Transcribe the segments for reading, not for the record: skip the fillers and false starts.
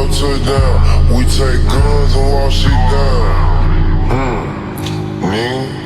up to down. We take guns and walk shit down. Nigga.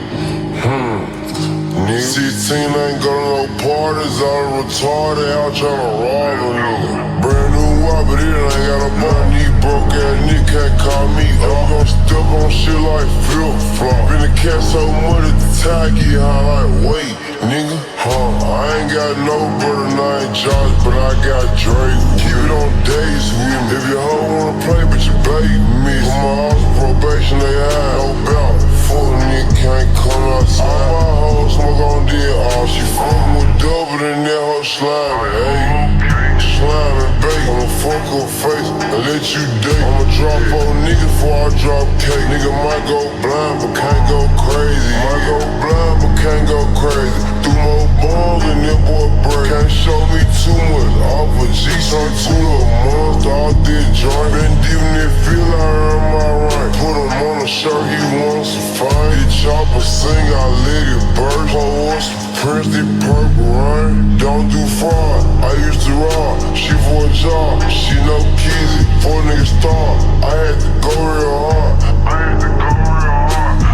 16 ain't go to no parties, all retarded out tryna rob a nigga. Brand new watch, but it ain't got a button. These broke ass nigga can't call me up. I'm gon' step on shit like flip-flop. Been the cat so much at the tie, get high like wait, nigga. I ain't got no brother named Josh, but I got Drake. Keep it on days with me. If your hoe wanna play, but you baby miss. With my house probation, they high, no doubt. Fuck nigga can't come outside. All my hoes smoke on dead, all she fuckin' with double than that hoe slamming, ayy. Slamming, babe, I'ma fuck her face and let you date. I'ma drop on niggas before I drop cake. Nigga might go blind, but can't go crazy. Might go blind, but can't go crazy. Threw more bombs than that boy break. Can't show me too much off a G, son, two little monster off this joint. Been deep in that feel, I earned my right. Put him on a shirt, he wants to find. Get chopper sing, I let it burst. What's Prince, the purple rain. Don't do fraud, I used to rob. She for a job, she no kizzy. For a nigga star, I had to go real hard.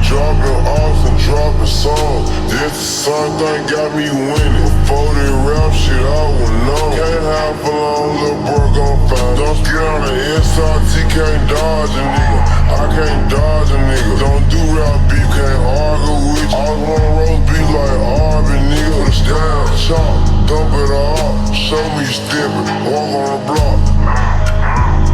Dropping off and dropping songs. This the same thing got me winning. Before that rap shit, I was known. Can't have for long, little bro gon' find. Don't get on the SRT, can't dodge a nigga. I can't dodge a nigga. Don't do rap beef, can't argue with you. I was one roast beef like Arby, nigga. Put us down, chop, dump it all. Show me you steppin', walk on the block.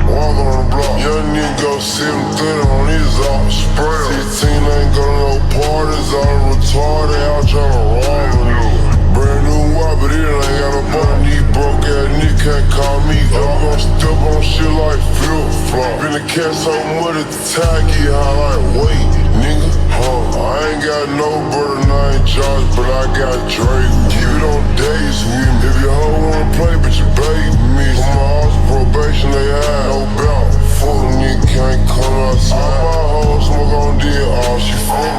Walk on the block. Young nigga go 730 on his off spray. 16 ain't go to no parties, all retarded out tryna rob a nigga. Brand new watch, but it ain't got a button. These broke ass nigga can't call me up. I'm gon' step on shit like flip-flop. Been the cat so much at the tie, get high like wait, nigga. I ain't got no brother named Josh, but I got Drake. Keep it on days with me. If your hoe wanna play, but you baby miss. With my house probation, they high, no doubt. Fuck nigga can't come outside. All my hoes smoke on dead, all she fuck